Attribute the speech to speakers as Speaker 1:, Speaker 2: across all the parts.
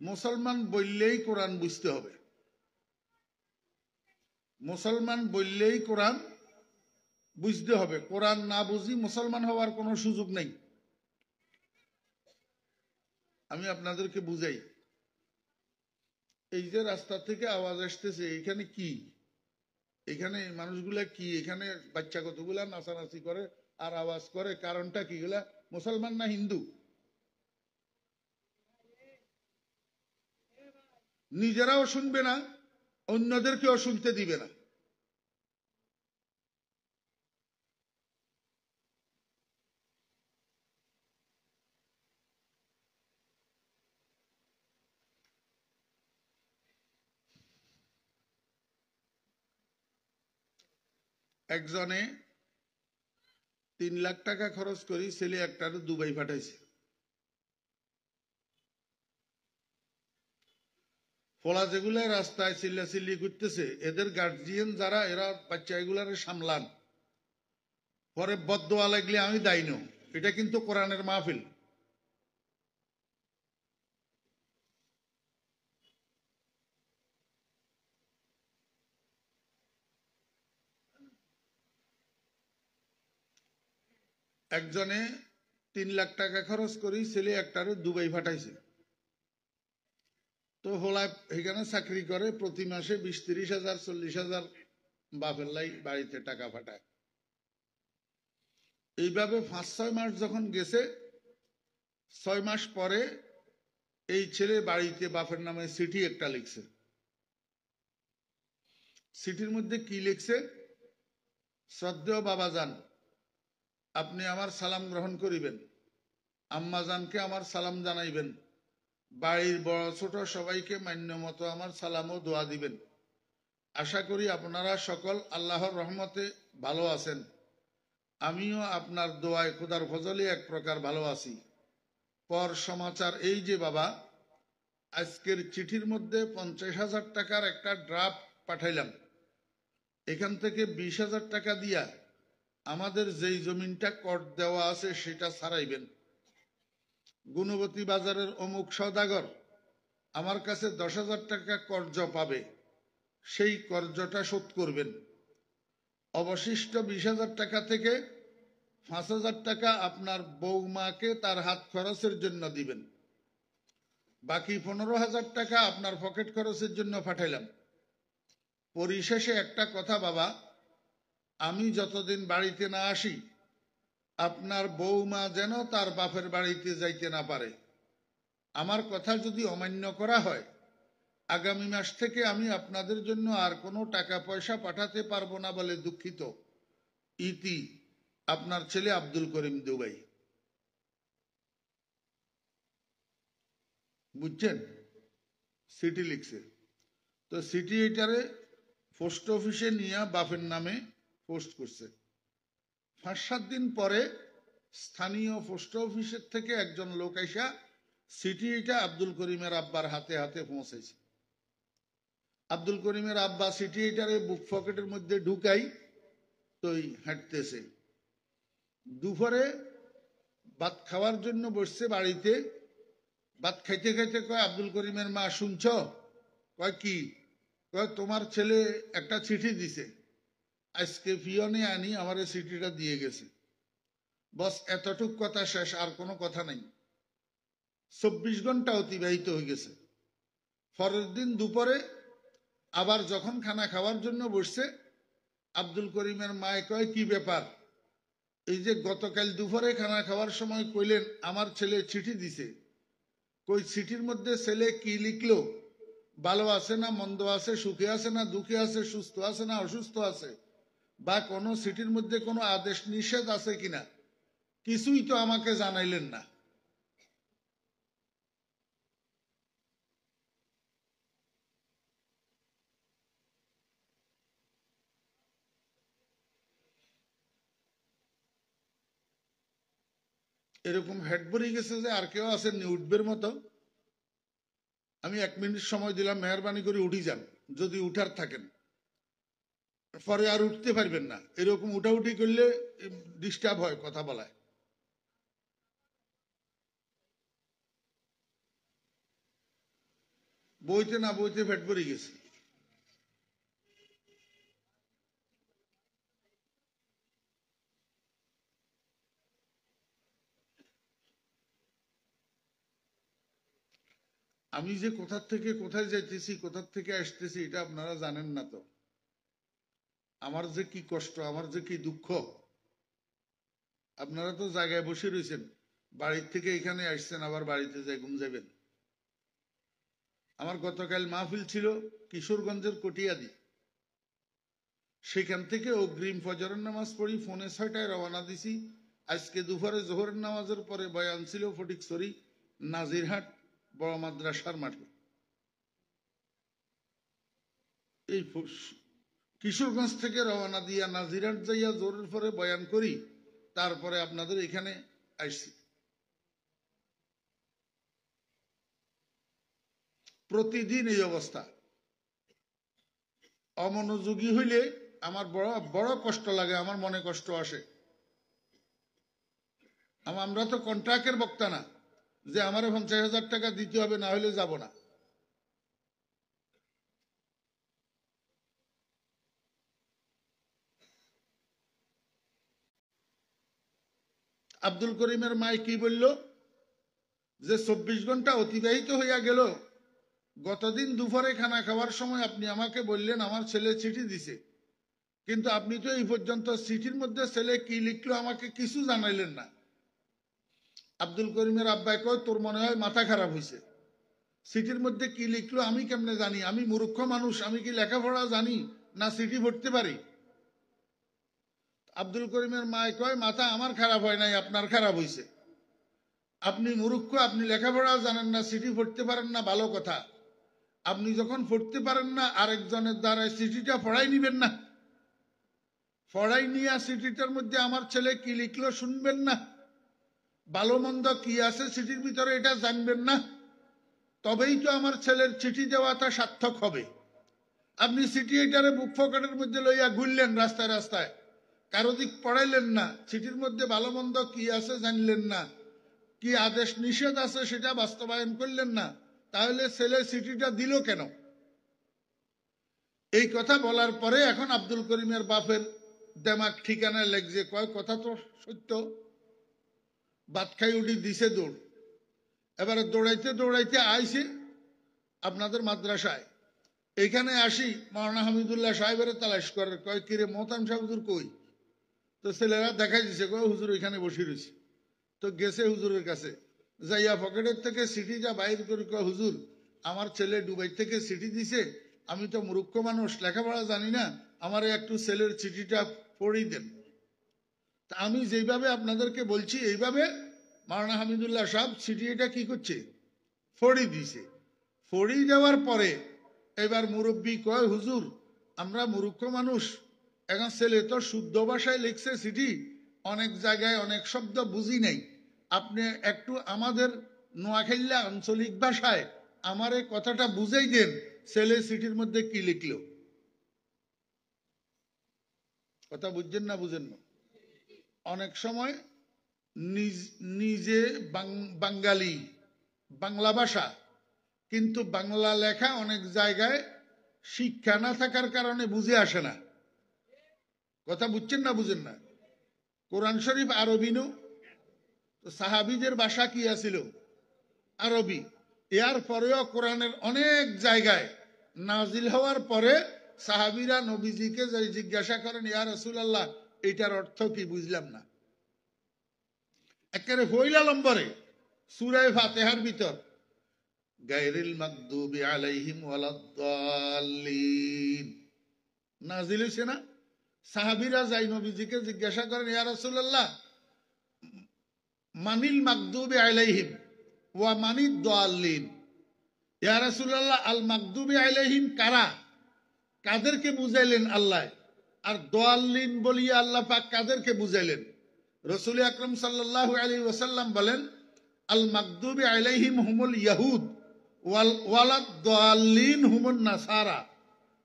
Speaker 1: মুসলমান বললেই কোরআন বুঝতে হবে, মুসলমান বললেই কোরআন বুঝতে হবে। কোরআন না বুঝি মুসলমান হওয়ার কোনো সুযোগ নেই। আমি আপনাদেরকে বুঝাই, এই যে রাস্তা থেকে আওয়াজ আসতেছে, এখানে কি, এখানে মানুষগুলা কি, এখানে বাচ্চা কতগুলা নাচানাচি করে আর আওয়াজ করে, কারণটা কি? গুলা মুসলমান না হিন্দু? নিজেরাও শুনবে না, অন্যদেরকেও শুনতে দিবে না। একজনে 3 লাখ টাকা খরচ করি ছেলে একটার দুবাই পাঠাইছে। ফলা যেগুলা রাস্তায় চিল্লাচিল্লি করতেছে, এদের গার্জিয়ান যারা, এরা বাচ্চা এগুলারে সামলান, পরে বদদোয়া লাগলে আমি দায়ী নই। এটা কিন্তু কোরআনের মাহফিল। একজনে 3 লাখ টাকা খরচ করি ছেলে একটারে দুবাই পাঠাইছে। তো হোলা এখানে চাকরি করে, প্রতি মাসে 20-30 হাজার 40 হাজার বাপের লাই বাড়িতে টাকা পাঠায়। এইভাবে 5-6 মাস যখন গেছে, 6 মাস পরে এই ছেলে বাড়িতে বাপের নামে চিঠি একটা লিখছে। চিঠির মধ্যে কি লিখছে? শ্রদ্ধেয় বাবাজান, আপনি আমার সালাম গ্রহণ করিবেন, আম্মাজানকে আমার সালাম জানাইবেন, বাড়ির বড় ছোট সবাইকে মান্য মতো আমার সালাম ও দোয়া দিবেন। আশা করি আপনারা সকল আল্লাহর রহমতে ভালো আছেন। আমিও আপনার দোয়ায় খোদার ফজলে এক প্রকার ভালো আছি। পর সমাচার এই যে বাবা, আজকের চিঠির মধ্যে 50,000 টাকার একটা ড্রাফট পাঠাইলাম। এখান থেকে 20,000 টাকা দিয়া আমাদের যেই জমিনটা কর দেওয়া আছে সেটা ছাড়াইবেন। গুণবতী বাজারের অমুক সওদাগর আমার কাছে 10,000 টাকা কর্জ পাবে, সেই কর্জটা শোধ করবেন। অবশিষ্ট 20,000 টাকা থেকে 5,000 টাকা আপনার বৌমাকে তার হাত খরচের জন্য দিবেন। বাকি 15,000 টাকা আপনার পকেট খরচের জন্য পাঠাইলাম। পরিশেষে একটা কথা বাবা, আমি যতদিন বাড়িতে না আসি, আপনার বৌমা যেন তার বাপের বাড়িতে যাইতে না পারে। আমার কথা যদি অমান্য করা হয়, আগামী মাস থেকে আমি আপনাদের জন্য আর কোনো টাকা পয়সা পাঠাতে পারবো না বলে দুঃখিত। ইতি আপনার ছেলে আব্দুল করিম দুবাই। বুঝছেন? সিটি লিখছে। তো সিটি এটারে পোস্ট অফিসে নিয়ে বাপের নামে পোস্ট করছে। 5-7 দিন পরে স্থানীয় পোস্ট অফিসের থেকে একজন লোক আইসা সিটি এটা আব্দুল করিমের আব্বার হাতে হাতে পৌঁছেছে। আব্দুল করিমের আব্বা সিটি এটারে বুক পকেটের মধ্যে ঢুকাই তোই হাঁটতেছে। দুপুরে ভাত খাওয়ার জন্য বসছে বাড়িতে। ভাত খাইতে খাইতে কয় আব্দুল করিমের মা, শুনছ? কয় কি? কয় তোমার ছেলে একটা চিঠি দিছে, আজকে পিয়নে আনি আমার চিঠিটা দিয়ে গেছে। বস এতটুক কথা শেষ, আর কোনো কথা নাই। 24 ঘন্টা অতিবাহিত হয়ে গেছে। পরের দিন দুপুরে আবার যখন খানা খাওয়ার জন্য বসছে, আব্দুল করিমের মায় কয়, কি ব্যাপার? এই যে গতকাল দুপুরে খানা খাওয়ার সময় কইলেন আমার ছেলে চিঠি দিছে, কই চিঠির মধ্যে ছেলে কি লিখলো? ভালো আছে না মন্দ আছে, সুখে আছে না দুঃখে আছে, সুস্থ আছে না অসুস্থ আছে, বা কোনো চিঠির মধ্যে কোনো আদেশ নিষেধ আছে কিনা, কিছুই তো আমাকে জানাইলেন না। এরকম হেড ভরে গেছে যে আর কেউ আছেন উঠবের মতো। আমি 1 মিনিট সময় দিলাম, মেহরবানি করে উঠি যান, যদি উঠার থাকেন। পরে আর উঠতে পারবেন না। এরকম উঠাউঠি করলে ডিস্টার্ব হয় কথা বলায়। বইতে না বইতে পেট ভরে গেছে। আমি যে কোথা থেকে কোথায় যাইতেছি, কোথা থেকে আসতেছি, এটা আপনারা জানেন না। তো আমার যে কি কষ্ট, আমার যে কি দুঃখ, আপনারা তো জায়গায় বসে রয়েছেন, বাড়ির থেকে এখানে আসছেন, আবার বাড়িতে যাই ঘুম যাবেন। আমার গতকাল মাহফিল ছিল কিশোরগঞ্জের কটিয়াদি। সেখান থেকে অগ্রিম ফজরের নামাজ পড়ি, ফোনে 6টায় রওনা দিছি। আজকে দুপুরে জোহরের নামাজের পরে বয়ান ছিল ফটিকছড়ি নাজিরহাট বড় মাদ্রাসার মাঠে। এই কিশোরগঞ্জ থেকে রওনা দিয়া নাজিরহাট যাইয়া জোরের পরে বয়ান করি, তারপরে আপনাদের এখানে আসছি। প্রতিদিন এই অবস্থা। অমনোযোগী হইলে আমার বড় বড় কষ্ট লাগে, আমার মনে কষ্ট আসে। আমরা তো কন্ট্রাক্টের বক্তা না যে আমার 50,000 টাকা দিতে হবে, না হলে যাব না। আব্দুল করিমের মাই কি বলল যে 24 ঘন্টা অতিবাহিত হইয়া গেল, গতদিন দুপুরে খানা খাওয়ার সময় আপনি আমাকে বললেন আমার ছেলে চিঠি দিছে, কিন্তু আপনি তো এই পর্যন্ত চিঠির মধ্যে ছেলে কি লিখলো আমাকে কিছু জানাইলেন না। আব্দুল করিমের আব্বাই কয় তোর মনে হয় মাথা খারাপ হয়েছে, চিঠির মধ্যে কি লিখলো আমি কেমনে জানি? আমি মূর্খ মানুষ, আমি কি লেখাপড়া জানি না চিঠি পড়তে পারি? আব্দুল করিমের মায় কয় মাথা আমার খারাপ হয় নাই, আপনার খারাপ হয়েছে। আপনি মূর্খ, আপনি লেখাপড়াও জানেন না, চিঠি পড়তে পারেন না, ভালো কথা। আপনি যখন পড়তে পারেন না, আরেকজনের দ্বারা চিঠিটা পড়াই নিবেন না? পড়াই নিয়ে চিঠিটার মধ্যে আমার ছেলে কি লিখলো শুনবেন না? ভালো মন্দ কি আছে চিঠির ভিতরে এটা জানবেন না? তবেই তো আমার ছেলের চিঠি দেওয়াটা সার্থক হবে। আপনি চিঠি এটারে বুক পকেটের মধ্যে লইয়া ঘুরলেন রাস্তায় রাস্তায়, কারো দিক পড়াইলেন না, চিঠির মধ্যে ভালো মন্দ কি আছে জানলেন না, কি আদেশ নিষেধ আছে সেটা বাস্তবায়ন করলেন না, তাহলে ছেলে চিঠিটা দিল কেন? এই কথা বলার পরে এখন আব্দুল করিমের বাপের দেমাগ ঠিকানায় লেগছে, কয় কথা তো সত্য। ভাত খাই উঠি দিছে দৌড়। এবারে দৌড়াইতে দৌড়াইতে আইছে আপনাদের মাদ্রাসায়। এখানে আসি মাওলানা হামিদুল্লাহ সাহেবের তালাশ করে, কয় কিরে মোহতাম সাহেব হুজুর কই? তো ছেলেরা দেখাই দিছে, কয় হুজুর ওইখানে বসে রয়েছে। তো গেছে হুজুরের কাছে, যাইয়া পকেটের থেকে সিটিটা বাইর করে কয় হুজুর আমার ছেলে দুবাই থেকে চিঠি দিছে, আমি তো মূর্খ মানুষ, লেখাপড়া জানি না, আমার একটু ছেলের চিঠিটা পড়িয়ে দেন। তা আমি যেইভাবে আপনাদেরকে বলছি এইভাবে মাওলানা হামিদুল্লাহ সাহেব চিঠিটা কি করছে, ফড়ি দিছে। ফড়ি দেওয়ার পরে এবার মুরব্বী কয় হুজুর আমরা মূর্খ মানুষ, এখন ছেলে তো শুদ্ধ ভাষায় লিখছে চিঠি, অনেক জায়গায় অনেক শব্দ বুঝি নাই, আপনি একটু আমাদের নোয়াখাইল্লা আঞ্চলিক ভাষায় আমার এই কথাটা বুঝাই দেন, ছেলে চিঠির মধ্যে কি লিখলো। কথা বুঝছেন না বুঝেন না? অনেক সময় নিজে বাঙালি, বাংলা ভাষা, কিন্তু বাংলা লেখা অনেক জায়গায় শিক্ষা না থাকার কারণে বুঝে আসে না। কথা বুঝছেন না বুঝেন না? কোরআন শরীফ আরবি নো, সাহাবিদের ভাষা কি আছিল? আরবি। এর পরেও কোরআনের অনেক জায়গায় নাজিল হওয়ার পরে সাহাবিরা নবীজিকে জিজ্ঞাসা করেন ইয়া রাসূলুল্লাহ এটার অর্থ কি, বুঝলাম না। একেবারে পয়লা নম্বরে সূরা ফাতিহার ভিতর গায়রিল মাগদুবি আলাইহিম ওয়ালাদ-দাল্লিন নাজিল হইছে না? সাহাবীরা যাই নবীজিকে জিজ্ঞাসা করেন ইয়া রাসূলুল্লাহ মানিল মাগদুবি আলাইহিম ওয়া মানিদ-দাল্লিন, ইয়া রাসূলুল্লাহ আল মাগদুবি আলাইহিম কারা, কাদেরকে বুঝাইলেন আল্লাহ, আর দাল্লিন বলিয়া আল্লাহ পাক কাদেরকে বুঝাইলেন? রাসূল আকরাম সাল্লাল্লাহু আলাইহি ওয়াসাল্লাম বলেন আল মাগদুবি আলাইহিম হুমুল ইয়াহুদ ওয়ালাদ দাল্লিন হুমুন নাসারা।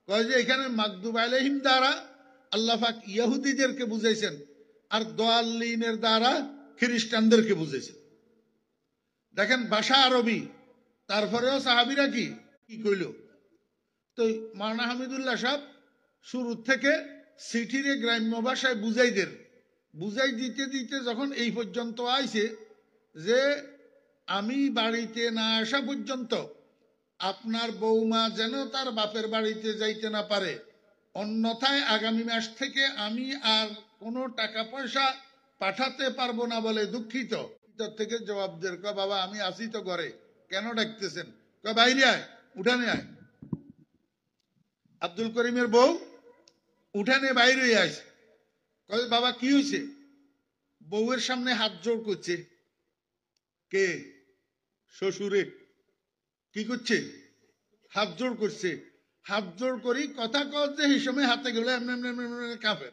Speaker 1: কয় যে এখানে মাগদুব আলাইহিম দ্বারা আল্লাহ পাক ইহুদিদেরকে বুঝাইছেন, আর দাল্লিনের দ্বারা খ্রিস্টানদেরকে বুঝাইছেন। দেখেন ভাষা আরবি, তারপরেও সাহাবীরা কি কি কইল? তো মাওলানা হামিদুল্লাহ সাহেব শুরু থেকে সিটিরে গ্রাম্য ভাষায় বুঝাই দিতে দিতে যখন এই পর্যন্ত আইছে যে আমি বাড়িতে না আসা পর্যন্ত আপনার বৌমা যেন তার বাপের বাড়িতে যাইতে না পারে, অন্যথায় আগামী মাস থেকে আমি আর কোনো টাকা পয়সা পাঠাতে পারবো না বলে দুঃখিত। থেকে জবাব দের, কয় বাবা আমি আসি তো ঘরে, কেন ডাকতেছেন? কয় বাইরে আয়, উঠানে আয়। আব্দুল করিমের বউ উঠানে বাইরে আসে। কয় বাবা কি হয়েছে? বউয়ের সামনে হাত জোড় করছে। কে? শ্বশুরে। কি করছে? হাত জোড় করছে। হাত জোড় করি কথা কচ্ছে, এই সময় হাতে গেলে এমনি এমনি এমনি কাঁপে।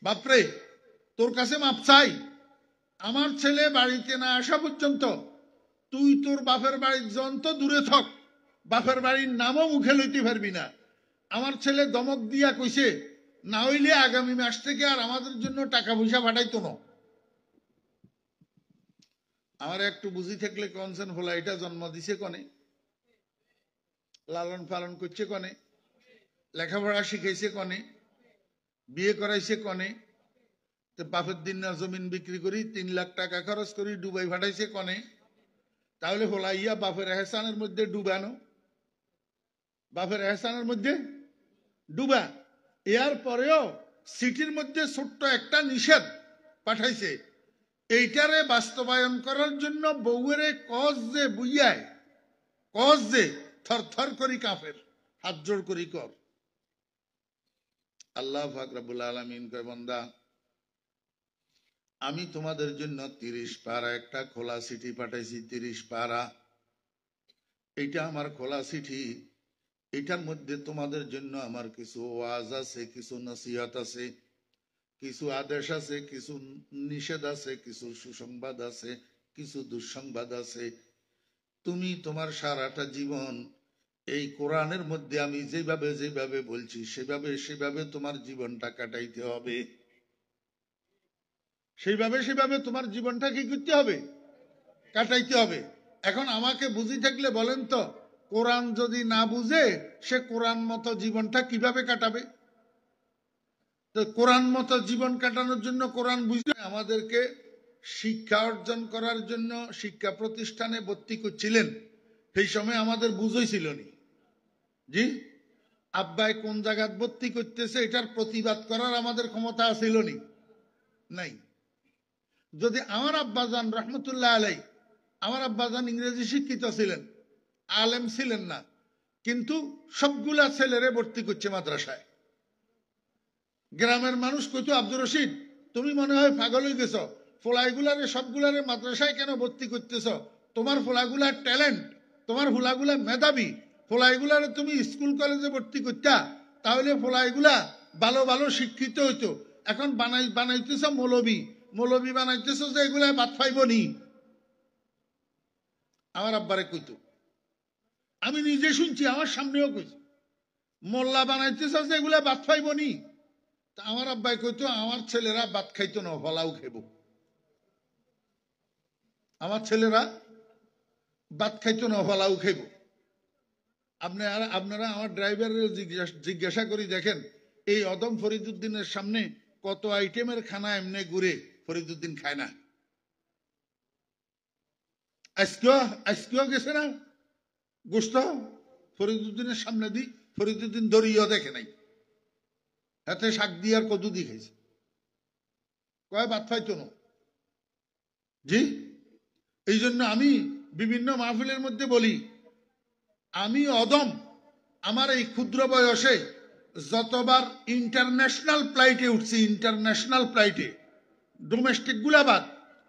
Speaker 1: বাপরে, তোর কাছে মাপ চাই, আমার ছেলে বাড়িতে না আসা পর্যন্ত তুই তোর বাপের বাড়ির যন্ত্র দূরে থাক, বাপের বাড়ির নামও মুখে লইতে পারবি না। আমার ছেলে দমক দিয়া কইছে, না হইলে আগামী মাস থেকে আর আমাদের জন্য টাকা পয়সা পাঠাইতো না। আমার একটু বুঝি থাকলে কনসেন ফলা, এটা জন্ম দিছে কনে, লালন পালন করছে কনে, লেখাপড়া শিখাইছে কনে, বিয়ে করাইছে কনে, বাপের দিন না জমিন বিক্রি করি 3 লাখ টাকা খরচ করি ডুবাই ফাটাইছে কনে। তাহলে ফলাইয়া বাপের এহসানের মধ্যে ডুবানো, বাপের এহসানের মধ্যে ডুবা। এর পরেও সিটির মধ্যে ছোট্ট একটা নিষেধ পাঠাইছে, এইটারে বাস্তবায়ন করার জন্য বউয়েরে কজ যে বুইয়ায়, কজ যে থরথর করি কাফের, হাত জোড় করি কর। আল্লাহ পাক রব্বুল আলামিন কয়, বান্দা আমি তোমাদের জন্য 30 পারা একটা খোলা চিঠি পাঠাইছি। 30 পারা, এইটা আমার খোলা চিঠি। এটার মধ্যে তোমাদের জন্য আমার কিছু ওয়াজ আছে, কিছু নসিহত আছে, কিছু আদেশ আছে, কিছু নিষেধ আছে, কিছু সুসংবাদ আছে, কিছু দুঃসংবাদ আছে। তুমি তোমার সারাটা জীবন এই কোরআনের মধ্যে আমি যেভাবে যেভাবে বলছি সেভাবে সেভাবে তোমার জীবনটা কাটাইতে হবে। সেইভাবে সেভাবে তোমার জীবনটা কি করতে হবে? কাটাইতে হবে। এখন আমাকে বুঝি থাকলে বলেন তো, কোরআন যদি না বুঝে সে কোরআন মতো জীবনটা কিভাবে কাটাবে? তো কোরআন মতো জীবন কাটানোর জন্য কোরআন বুঝলে আমাদেরকে শিক্ষা অর্জন করার জন্য শিক্ষা প্রতিষ্ঠানে ভর্তি করছিলেন, সেই সময় আমাদের বুঝই ছিল নি। জি, আব্বাই কোন জায়গায় ভর্তি করতেছে এটার প্রতিবাদ করার আমাদের ক্ষমতা ছিল নি, নাই। যদি আমার আব্বাজান রহমতুল্লাহ আলাই, আমার আব্বাজান ইংরেজি শিক্ষিত ছিলেন, আলেম ছিলেন না, কিন্তু সবগুলা ছেলেরে ভর্তি করছে মাদ্রাসায়। গ্রামের মানুষ কইতো, আব্দুর রশিদ তুমি মনে হয় পাগল হয়ে গেছ, ফোলাইগুলারে সবগুলারে মাদ্রাসায় কেন ভর্তি করতেছ? তোমার ফোলাগুলার ট্যালেন্ট, তোমার ফোলাগুলা মেধাবী, ফোলাইগুলারে তুমি স্কুল কলেজে ভর্তি করতা, তাহলে ফোলাইগুলা ভালো ভালো শিক্ষিত হইতো। এখন বানাইতেছ মৌলবী, মৌলবী বানাইতেছ যে এগুলা বাদ পাইব নি। আমার আব্বারে কইতো, আমি নিজে শুনছি, আমার সামনেও কইছি, মোল্লা বানাইতেছ যে এগুলা বাদ পাইব নি। আমার আব্বাই কইতো, আমার ছেলেরা ভাত খাইতো না, ফলাও খেব। আমার ছেলেরা ভাত খাইতো না, ফলাও খেব। আপনারা আমার ড্রাইভারের জিজ্ঞাসা করি দেখেন, এই অদম ফরিদুদ্দিনের সামনে কত আইটেমের খানা এমনি ঘুরে ফরিদুদ্দিন খায় না। আজকেও গেছে না গোস্ত ফরিদুদ্দিনের সামনে দি, ফরিদুদ্দিন দরিও দেখে নাই, হাতে শাক দিয়ে আর কদু দিয়ে খাইছে, কয় ভাত খাইতো না। জি, এই জন্য আমি বিভিন্ন মাহফিলের মধ্যে বলি, আমি অদম, আমার এই ক্ষুদ্র বয়সে যতবার ইন্টারন্যাশনাল ফ্লাইটে উঠছি, ইন্টারন্যাশনাল ফ্লাইটে, ডোমেস্টিক গুলা বাদ,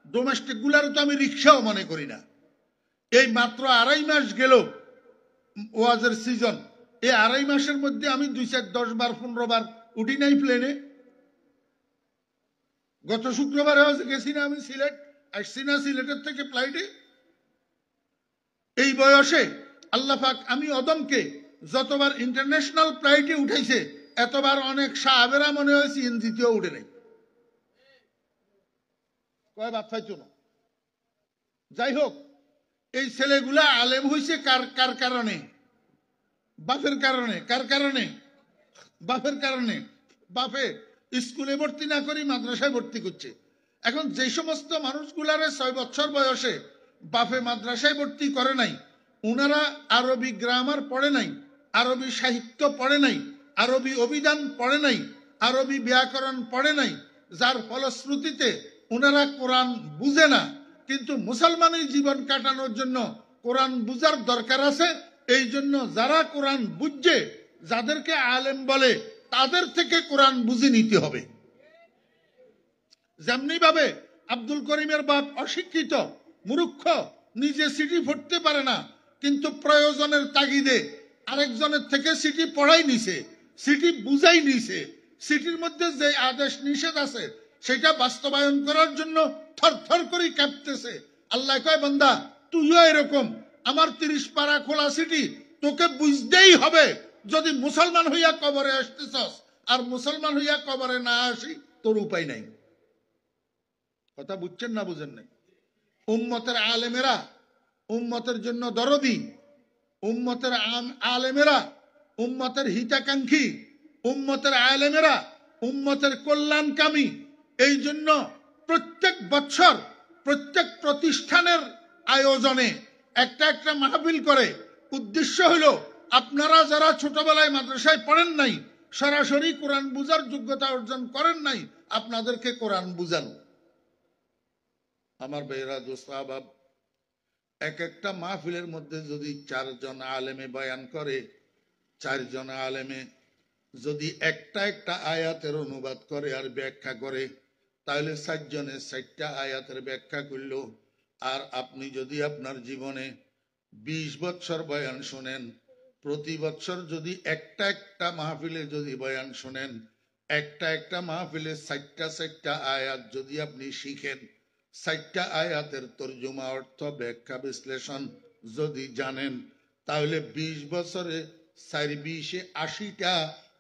Speaker 1: ডোমেস্টিক গুলারও তো আমি রিক্সাও মনে করি না। এই মাত্র 2.5 মাস গেল ওয়াজের সিজন, এই 2.5 মাসের মধ্যে আমি 10 বার 15 বার উঠি নাই প্লেনে। গত শুক্রবার গেছি না আমি সিলেট, আসছি না সিলেটের থেকে ফ্লাইটে। এই বয়সে আল্লাহ পাক আমি অদমকে যতবার ইন্টারন্যাশনাল ফ্লাইটে উঠাইছে, এতবার অনেক সাহাবেরা মনে হয় সিএনজিতেও উঠে নাই, কয় বাদ পাইতো না। যাই হোক, এই ছেলেগুলা আলেম হইছে কার কার কারণে? বাপের কারণে। কার কারণে? বাপের কারণে। বাপে স্কুলে ভর্তি না করি মাদ্রাসায় ভর্তি করছে। এখন যে সমস্ত মানুষগুলারে 6 বছর বয়সে বাপে মাদ্রাসায় ভর্তি করে নাই, উনারা আরবি গ্রামার পড়ে নাই, আরবি সাহিত্য পড়ে নাই, আরবি অভিধান পড়ে নাই, আরবি ব্যাকরণ পড়ে নাই, যার ফলশ্রুতিতে উনারা কোরআন বুঝে না। কিন্তু মুসলমানি জীবন কাটানোর জন্য কোরআন বুঝার দরকার আছে। এই জন্য যারা কোরআন বুঝছে, যাদেরকে আলেম বলে, তাদের থেকে কোরআন বুঝে নিতে হবে। যেমনি ভাবে আব্দুল করিমের বাপ অশিক্ষিত মূর্খ, নিজে সিটি পড়তে পারে না, কিন্তু প্রয়োজনের তাগিদে আরেকজনের থেকে সিটি পড়াই নিছে, সিটি বুঝাই নিছে। সিটির মধ্যে যে আদেশ নিষেধ আছে সেটা বাস্তবায়ন করার জন্য থরথর করে কাঁপতেছে। আল্লাহ কয়, বান্দা তুইও এরকম, আমার 30 পারা খোলা সিটি তোকে বুঝতেই হবে। যদি মুসলমান হইয়া কবরে আসতেছস, আর মুসলমান হইয়া কবরে না আসি তোর উপায় নাই। কথা বুঝছেন না বুঝেন নাই? উম্মতের আলেমেরা উম্মতের জন্য দরদি, উম্মতের আলেমেরা উম্মতের হিতাকাঙ্ক্ষী, উম্মতের আলেমেরা উম্মতের কল্যাণকামী। এই জন্য প্রত্যেক বছর প্রত্যেক প্রতিষ্ঠানের আয়োজনে একটা একটা মাহফিল করে। উদ্দেশ্য হলো আপনারা যারা ছোটবেলায় মাদ্রাসায় পড়েন নাই, সরাসরি কোরআন বুঝার যোগ্যতা অর্জন করেন নাই, আপনাদেরকে কোরআন বুঝানো। আমার ভাইরা, দোস্ত আহবাব, এক একটা মাহফিলের মধ্যে যদি 4 জন আলেমে বয়ান করে, 4 জন আলেমে যদি একটা একটা আয়াতের অনুবাদ করে আর ব্যাখ্যা করে, তাহলে 4 জনের 4টা আয়াতের ব্যাখ্যা করল। আর আপনি যদি আপনার জীবনে 20 বছর বয়ান শোনেন, প্রতি বছর যদি একটা একটা মাহফিলে যদি বয়ান শোনেন, একটা একটা মাহফিলে 4টা আয়াত যদি আপনি শিখেন, 4টা আয়াতের তর্জমা, অর্থ, ব্যাখ্যা, বিশ্লেষণ যদি জানেন, তাহলে 20 বছরে 4 80টা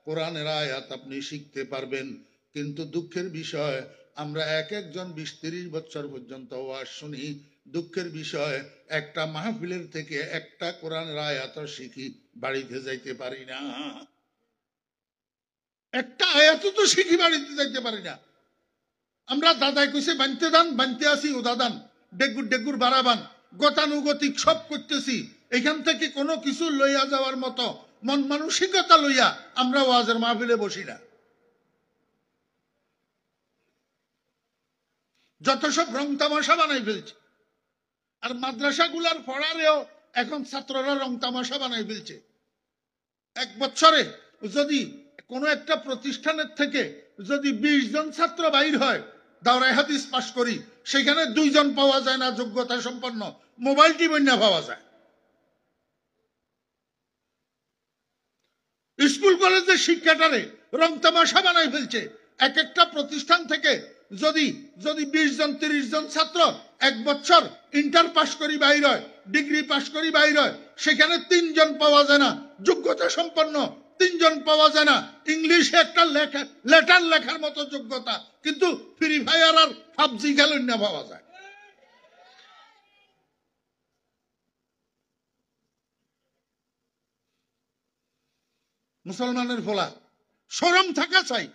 Speaker 1: কোরআনের আয়াত আপনি শিখতে পারবেন। কিন্তু দুঃখের বিষয়, আমরা এক একজন 20-30 বছর পর্যন্ত ওয়াজ শুনি। দুঃখের বিষয়, একটা মাহফিলের থেকে একটা কোরআনের আয়াত শিখি, বাড়িতে যাইতে পারি না। একটা আয়াত তো শিখি, বাড়িতে যাইতে পারি না। আমরা দাদাই কইছে বানতে দান, বানতে আসি উদাদান, ডেগুর ডেগুর বাড়াবান, গতানুগতিক সব করতেছি। এখান থেকে কোনো কিছু লইয়া যাওয়ার মতো মন মানসিকতা লইয়া আমরা ওয়াজের মাহফিলে বসি না। যত সব রং তামাশা বানাই ফেলছে। আর মাদ্রাসাগুলার পড়ারেও এখন ছাত্ররা রং তামাশা বানাই ফেলছে। এক বছরে যদি কোনো একটা প্রতিষ্ঠানের থেকে যদি 20 জন ছাত্র বাইর হয়, দাওরায়ে হাদিস পাশ করি, সেখানে 2 জন পাওয়া যায় না যোগ্যতা সম্পন্ন, মোবাইল টিপন্যা পাওয়া যায়। স্কুল কলেজের শিক্ষাটারে রং তামাশা বানাই ফেলছে। এক একটা প্রতিষ্ঠান থেকে যদি 20 জন 30 জন ছাত্র এক বছর ইন্টার পাশ করি বাইর হয়, ডিগ্রি পাশ করি বাইর হয়, সেখানে 3 জন পাওয়া যায় না যোগ্যতা সম্পন্ন, 3 জন পাওয়া যায় না ইংলিশে একটা লেটার লেখার মতো যোগ্যতা, কিন্তু ফ্রি ফায়ার আর পাবজি খেলেন না পাওয়া যায়। মুসলমানের ফলা শরম থাকা চাই।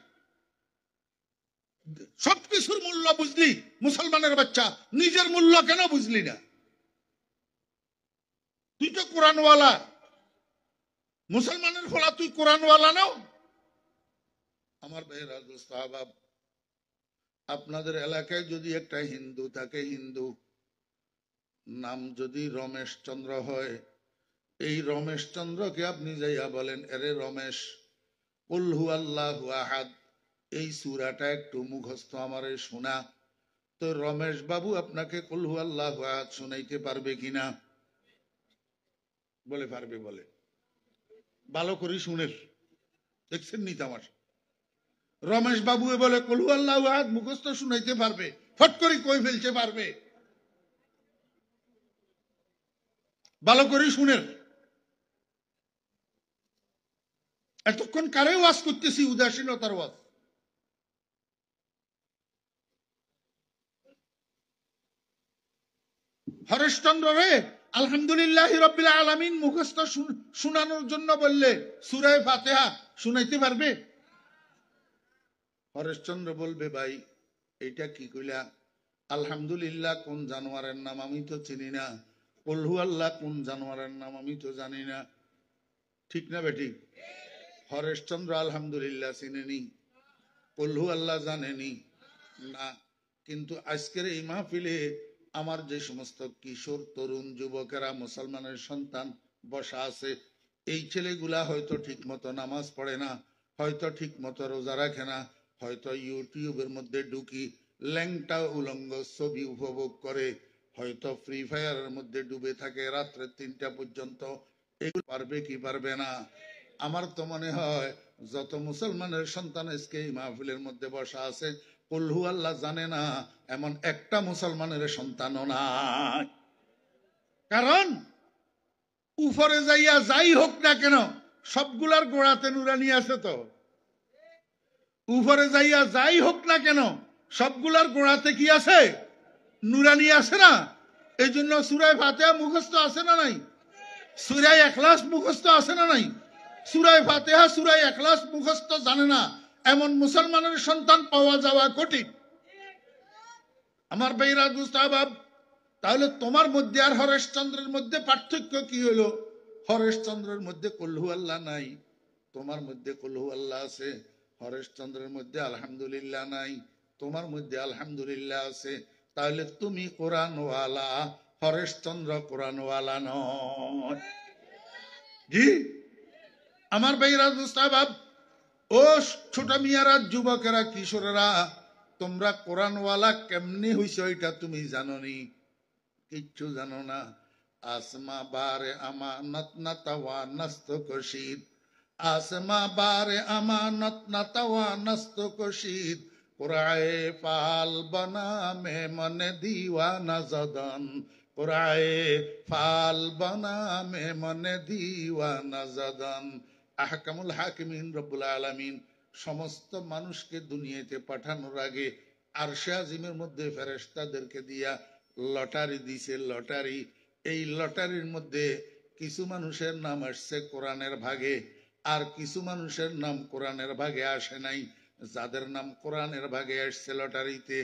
Speaker 1: সবকিছুর মূল্য বুঝলি মুসলমানের বাচ্চা, নিজের মূল্য কেন বুঝলি না? তুই তো কোরআনওয়ালা, মুসলমানের ফলা তুই কোরআনওয়ালা নাও। আমার ভাইরা, দোস্ত আহবাব, আপনাদের এলাকায় যদি একটা হিন্দু থাকে, হিন্দু নাম যদি রমেশ চন্দ্র হয়, এই রমেশ চন্দ্রকে আপনি যাইয়া বলেন, এরে রমেশ, কুল হুয়াল্লাহু আহাদ, এই সূরাটা একটু মুখস্থ আমারে শোনা। তো রমেশ বাবু আপনাকে কুল হুয়াল্লাহু আহাদ শোনাইতে পারবে কিনা? বলে পারবে। বলে ভালো করে শুনের, দেখছেন নি তামাশা? রমেশ বাবু বলে কুল হুয়াল্লাহু আহাদ মুখস্থ শুনাইতে পারবে, ফট করে কই ফেলতে পারবে। ভালো করে শুনের। এতক্ষণ কারে ওয়াজ করতেছি? উদাসীনতার ওয়াজ। হরেশচন্দ্র রে আলহামদুলিল্লাহি রাব্বিল আলামিন মুখস্থ শোনানোর জন্য বললে সূরা ফাতিহা শুনাইতে পারবে? হরেশচন্দ্র বলবে ভাই এটা কি কইলা? আলহামদুলিল্লাহ কোন জানোয়ারের নাম আমি তো চিনি না, কুল হু আল্লাহ কোন জানোয়ারের নাম আমি তো জানি না। ঠিক না বেঠিক? হরেশচন্দ্র আলহামদুলিল্লাহ চিনেনি, কুল হু আল্লাহ জানেনি না। কিন্তু আজকের এই মাহফিলে আমার যে সমস্ত কিশোর তরুণ যুবকেরা মুসলমানের সন্তান বসা আছে, এই ছেলেগুলা হয়তো ঠিক মতো নামাজ পড়ে না, হয়তো ঠিক মতো রোজা রাখে না, হয়তো ইউটিউবের মধ্যে ঢুকি ল্যাংটা উলঙ্গ ছবি উপভোগ করে, হয়তো ফ্রি ফায়ারের মধ্যে ডুবে থাকে রাত্রে 3টা পর্যন্ত। এগুলো পারবে কি পারবে না? আমার তো মনে হয় যত মুসলমানের সন্তান আজকে এই মাহফিলের মধ্যে বসা আছে, কুল হু আল্লাহ জানে না এমন একটা মুসলমানের সন্তানও নাই। কারণ উপরে যাইয়া যাই হোক না কেন সবগুলার গোড়াতে নুরানি আছে। তো উপরে যাইয়া যাই হোক না কেন সবগুলার গোড়াতে কি আছে? নুরানি আছে না? এই জন্য সূরা ফাতিহা মুখস্থ আছে না নাই? সূরা ইখলাস মুখস্থ আছে না নাই? সূরা ফাতিহা সূরা ইখলাস মুখস্থ জানে না এমন মুসলমানের সন্তান পাওয়া যাওয়া কঠিন। আমার ভাইরা গুস্তাবাব, তাহলে তোমার মধ্যে আর হরেশচন্দ্রের মধ্যে পার্থক্য কি হলো? হরেশচন্দ্রের মধ্যে কুল হু আল্লাহ নাই, তোমার মধ্যে কুল হু আল্লাহ আছে। হরেশচন্দ্রের মধ্যে আলহামদুলিল্লাহ নাই, তোমার মধ্যে আলহামদুলিল্লাহ আছে। তাহলে তুমি কোরআনওয়ালা, হরেশচন্দ্র কোরআনওয়ালা নয়। জি আমার ভাইরা গুস্তাবাব, ও ছোট মিয়ারা, যুবকেরা, কিশোরেরা, তোমরা কোরআনওয়ালা কেমনি হইছো এটা তুমি জানো নি? কিচ্ছু জানো না। আসমা বারে আমানত না তাওয়া নস্ত কশিদ, আসমা বারে আমানত না তাওয়া নস্ত কশিদ, কুরায়ে ফাল বনা মে মনে দিওয়ানা জদন, কুরায়ে ফাল বনা মে মনে দিওয়ানা জদন। আহকামুল হাকিমিন রব্বুল আলামিন সমস্ত মানুষকে দুনিয়াতে পাঠানোর আগে আরশে আজিমের মধ্যে ফেরেশতাদেরকে দিয়া লটারি দিছে। লটারি, এই লটারির মধ্যে কিছু মানুষের নাম আসছে কোরআনের ভাগে, আর কিছু মানুষের নাম কোরআনের ভাগে আসে নাই। যাদের নাম কোরআনের ভাগে আসছে লটারিতে,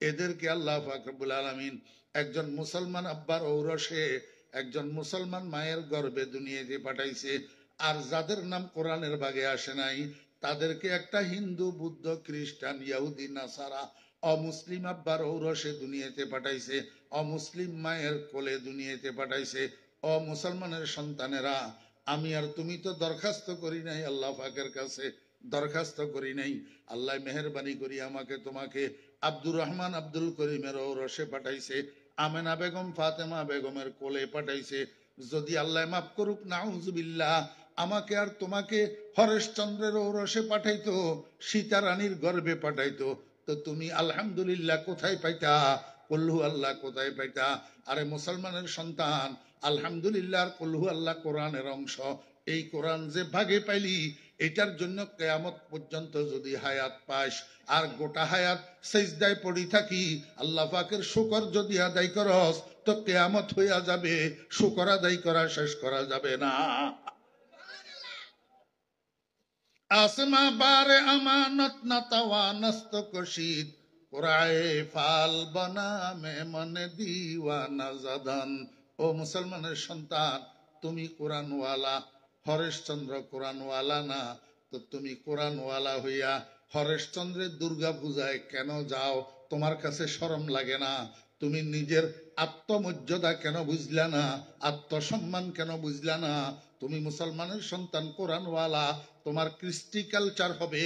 Speaker 1: এদেরকে আল্লাহ পাক রব্বুল আলামিন একজন মুসলমান আব্বার ঔরসে একজন মুসলমান মায়ের গর্ভে দুনিয়াতে পাঠাইছে। আর যাদের নাম কোরআনের ভাগে আসে নাই তাদেরকে একটা হিন্দু, বুদ্ধ, খ্রিস্টান, ইহুদি, নাসারা অমুসলিম আব্বার ঔরসে দুনিয়াতে পাঠাইছে, অমুসলিম মায়ের কোলে দুনিয়াতে পাঠাইছে। অমুসলমানের সন্তানেরা, আমি আর তুমি তো দরখাস্ত করি নাই আল্লাহ পাকের কাছে, দরখাস্ত করি নাই। আল্লাহ মেহেরবানি করি আমাকে তোমাকে আব্দুর রহমান আব্দুল করিমের ঔরসে পাঠাইছে, আমেনা বেগম ফাতেমা বেগমের কোলে পাঠাইছে। যদি আল্লাহ মাফ করুক, নাউজুবিল্লাহ, আমাকে আর তোমাকে হরেশচন্দ্রের ঔরসে পাঠাইতো, সীতা রানীর গর্ভে পাঠাইতো, তো তুমি আলহামদুলিল্লাহ কোথায় পাইতা? কুল হু আল্লাহ কোথায় পাইতা? আরে মুসলমানের সন্তান, আলহামদুলিল্লাহ আর কুল হু আল্লাহ কোরআনের অংশ। এই কোরআন যে ভাগে পাইলি, এটার জন্য কিয়ামত পর্যন্ত যদি হায়াত পাস, আর গোটা হায়াত সিজদায় পড়ি থাকি, আল্লাহ পাকের শুকর যদি আদায় করস, তো কিয়ামত হইয়া যাবে, শুকর আদায় করা শেষ করা যাবে না। आसमा बारे अमानत न तवा नस्त कशीद, कुराए फाल बना में मन दीवाना जदन। ओ मुसलमाনের সন্তান, তুমি কোরআনওয়ালা, হরেশচন্দ্র কোরআনওয়ালা না, তো তুমি কোরআনওয়ালা হইয়া হরেশচন্দ্রের দুর্গা পূজায় কেন যাও? তোমার কাছে শরম লাগে না? তুমি নিজের আত্মমর্যাদা কেন বুঝলা না? আত্মসম্মান কেন বুঝলা না? তুমি মুসলমানের সন্তান, কোরআনওয়ালা, তোমার কৃষ্টি কালচার হবে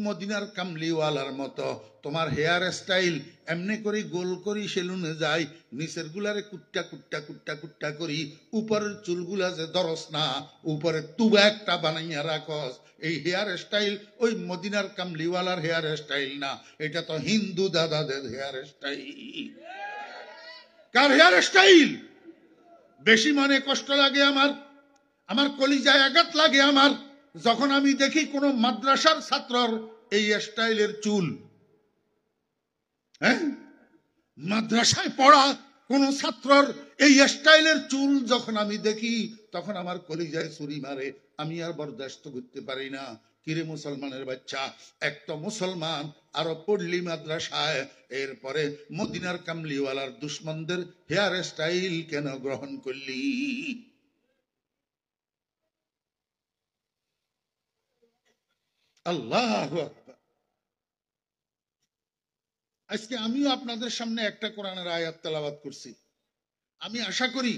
Speaker 1: মদিনার কামলিওয়ালার মতো। তোমার হেয়ার স্টাইল এমনি করি গোল করি সেলুনে যাই, নিচের গুলারে কুট্টা কুট্টা কুট্টা কুট্টা করি, উপরের চুলগুলা যে দরস না, উপরে তুবা একটা বানাইয়া রাখস। এই হেয়ার স্টাইল ওই মদিনার কামলিওয়ালার হেয়ার স্টাইল না, এটা তো হিন্দু দাদাদের হেয়ার স্টাইল। কার হেয়ার স্টাইল বেশি মনে কষ্ট লাগে আমার, আমার কলিজায় আঘাত লাগে আমার, যখন আমি দেখি কোন মাদ্রাসার ছাত্রর এই স্টাইলের চুল। হ্যাঁ, মাদ্রাসায় পড়া কোন ছাত্রর এই স্টাইলের চুল যখন আমি দেখি তখন আমার কলিজায় ছুরি মারে, আমি আর বরদাস্ত করতে পারি না। কিরে মুসলমানের বাচ্চা, একটা মুসলমান আরো পড়লি মাদ্রাসায়, এরপরে মদিনার কামলিওয়ালার দুশ্মনদের হেয়ার স্টাইল কেন গ্রহণ করলি? আল্লাহু আকবার। আজকে আমিও আপনাদের সামনে একটা কোরআনের আয়াত তেলাওয়াত করছি। আমি আশা করি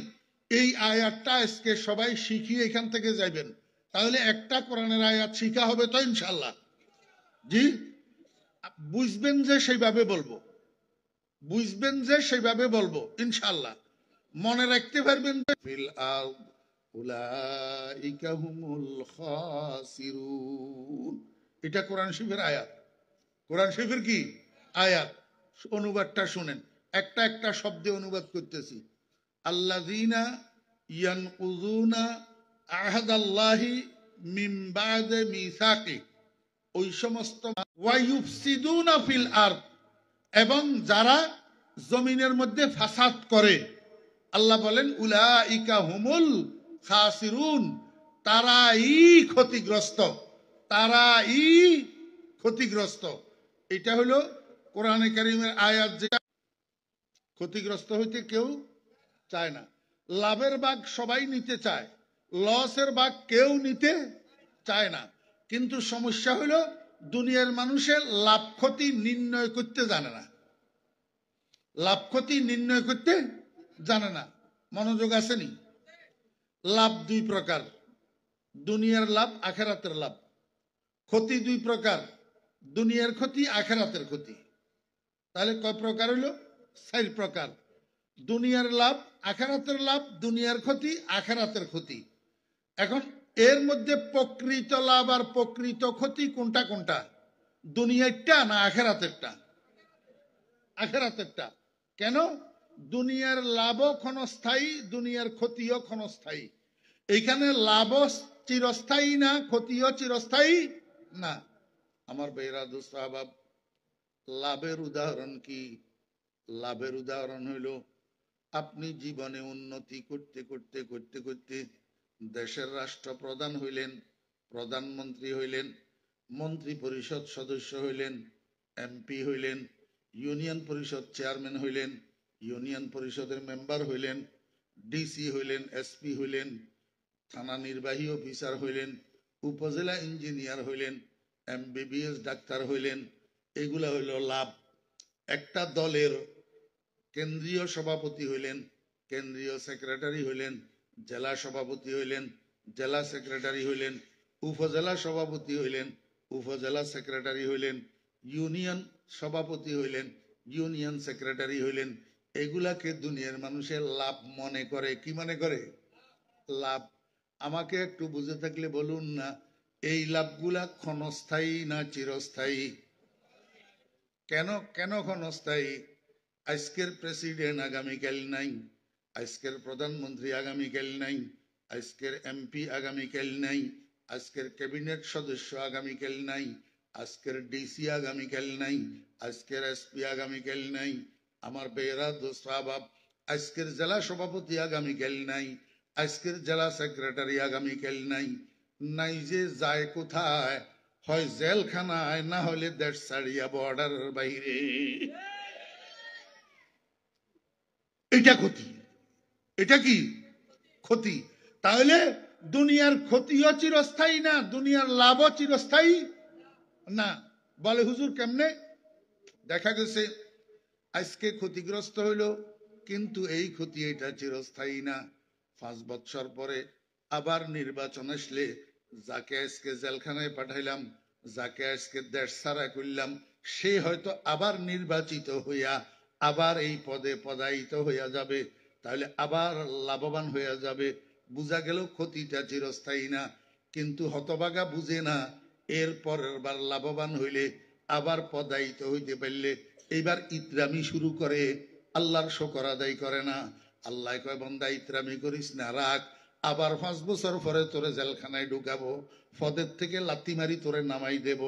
Speaker 1: এই আয়াতটা আজকে সবাই শিখিয়ে এখান থেকে যাবেন, তাহলে একটা কোরআনের আয়াত শিখা হবে তো ইনশাল্লাহ। জি, বুঝবেন যে সেইভাবে বলবো, বুঝবেন যে সেইভাবে বলবো ইনশাল্লাহ। মনে রাখতে পারবেন ফিল আরদ উলাইকা হুমুল খাসিরুন। এটা কোরআন শরীফের আয়াত। কোরআন শরীফের কি আয়াত? অনুবাদটা শুনেন, একটা একটা শব্দে অনুবাদ করতেছি। আল্লাযীনা ইয়ানকুযুনা আহাদাল্লাহি মিন বা'দি মিসাকি, ওই সমস্ত ওয়ায়ুফসিদুনা ফিল আরদ, এবং যারা জমিনের মধ্যে ফাসাদ করে। আল্লাহ বলেন উলাইকা হুমুল খাসিরুন, তারাই ক্ষতিগ্রস্ত, তারাই ক্ষতিগ্রস্ত। এটা হলো কোরআনে কারীমের আয়াত, যেটা ক্ষতিগ্রস্ত হইতে কেউ চায় না। লাভের ভাগ সবাই নিতে চায়, লসের ভাগ কেউ নিতে চায় না। কিন্তু সমস্যা হলো দুনিয়ার মানুষের লাভ ক্ষতি নির্ণয় করতে জানে না, লাভ ক্ষতি নির্ণয় করতে জানে না। মনোযোগ আসেনি? লাভ দুই প্রকার, দুনিয়ার লাভ আখেরাতের লাভ। ক্ষতি দুই প্রকার, দুনিয়ার ক্ষতি আখেরাতের ক্ষতি। তাহলে কয় প্রকার হলো? 4 প্রকার। দুনিয়ার লাভ আখেরাতের লাভ, দুনিয়ার ক্ষতি আখেরাতের ক্ষতি। এখন এর মধ্যে প্রকৃত লাভ আর প্রকৃত ক্ষতি কোনটা কোনটা? দুনিয়ারটা না আখেরাতেরটা? আখেরাতেরটা। কেন? দুনিয়ার লাভও ক্ষণস্থায়ী, দুনিয়ার ক্ষতিও ক্ষণস্থায়ী। এইখানে লাভও চিরস্থায়ী না, ক্ষতিও চিরস্থায়ী না। আমার বেরা দোস্ত আহবাব, লাভের উদাহরণ কি? লাভের উদাহরণ হইল আপনি জীবনে উন্নতি করতে করতে করতে করতে দেশের রাষ্ট্রপ্রধান হইলেন, প্রধানমন্ত্রী হইলেন, মন্ত্রী পরিষদ সদস্য হইলেন, এমপি হইলেন, ইউনিয়ন পরিষদ চেয়ারম্যান হইলেন, ইউনিয়ন পরিষদের মেম্বার হইলেন, ডিসি হইলেন, এসপি হইলেন, থানা নির্বাহী অফিসার হইলেন, উপজেলা ইঞ্জিনিয়ার হইলেন, এমবিবিএস ডাক্তার হইলেন। এগুলা হইল লাভ। একটা দলের কেন্দ্রীয় সভাপতি হইলেন, কেন্দ্রীয় সেক্রেটারি হইলেন, জেলা সভাপতি হইলেন, জেলা সেক্রেটারি হইলেন, উপজেলা সভাপতি হইলেন, উপজেলা সেক্রেটারি হইলেন, ইউনিয়ন সভাপতি হইলেন, ইউনিয়ন সেক্রেটারি হইলেন। এগুলাকে দুনিয়ার মানুষের লাভ মনে করে। কি মনে করে? লাভ। আমাকে একটু বুঝে থাকলে বলুন না, এই লাভগুলা ক্ষণস্থায়ী না চিরস্থায়ী? কেন কেন ক্ষণস্থায়ী? আজকের প্রেসিডেন্ট আগামীকাল নাই, আজকের প্রধানমন্ত্রী আগামীকাল নাই, আজকের এমপি আগামীকাল নাই, আজকের ক্যাবিনেট সদস্য আগামীকাল নাই, আজকের ডিসি আগামীকাল নাই, আজকের এসপি আগামীকাল নাই। আমার বেয়েরা দোস্ত আহবাব, আজকের জেলা সভাপতি আগামীকাল নাই, আজকের জেলা সেক্রেটারি আগামীকাল নাই। নাই যে যায় কোথায়? হয় জেলখানায়, না হলে দেশ ছাড়িয়া বর্ডারের বাইরে। এটা ক্ষতি। এটা কি ক্ষতি? তাহলে দুনিয়ার ক্ষতিও চিরস্থায়ী না, দুনিয়ার লাভও চিরস্থায়ী না। বলে হুজুর কেমনে? দেখা গেছে আজকে ক্ষতিগ্রস্ত হইল, কিন্তু এই ক্ষতি এটা চিরস্থায়ী না। 5 বছর পরে আবার নির্বাচন আসলে যাকে আজকে জেলখানায় পাঠাইলাম, যাকে আজকে দেশ ছাড়া করলাম, সে হয়তো আবার নির্বাচিত হইয়া আবার এই পদে পদায়িত হইয়া যাবে, তাহলে আবার লাভবান হইয়া যাবে। বুঝা গেল ক্ষতিটা চিরস্থায়ী না। কিন্তু হতভাগা বুঝে না, এর পরের বার লাভবান হইলে আবার পদায়িত হইতে পারলে এইবার ইতরামি শুরু করে, আল্লাহর শুকর আদায় করে না। আল্লাহ কয় বান্দা ইতরামি করিস না, রাখ, আবার 5 বছর পরে তোরে জেলখানায় ঢুকাবো, পদের থেকে লাথি মারি তোরে নামাই দেব,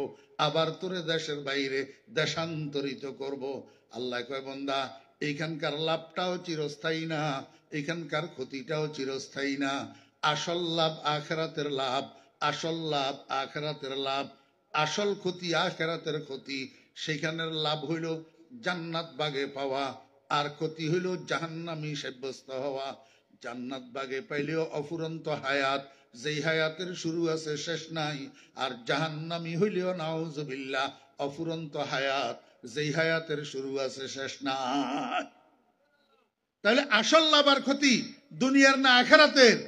Speaker 1: আবার তোরে দেশের বাইরে দেশান্তরিত করব। আল্লাহ কয় বান্দা এইখানকার লাভটাও চিরস্থায়ী না, এখানকার ক্ষতিটাও চিরস্থায়ী না। আসল লাভ আখিরাতের লাভ, আসল লাভ আখিরাতের লাভ, আসল ক্ষতি আখিরাতের ক্ষতি। সেখানের লাভ হইল জান্নাত বাগে পাওয়া, আর ক্ষতি হইল জাহান্নামী সাব্যস্ত হওয়া। জান্নাত বাগে পাইলেও অফুরন্ত হায়াত, যেই হায়াতের শুরু আছে শেষ নাই। আর জাহান্নামী হইলেও নাউজুবিল্লাহ অফুরন্ত হায়াত, যেই হায়াতের শুরু আছে শেষ নাই। তাহলে আসল লাভ আর ক্ষতি দুনিয়ার না আখিরাতের?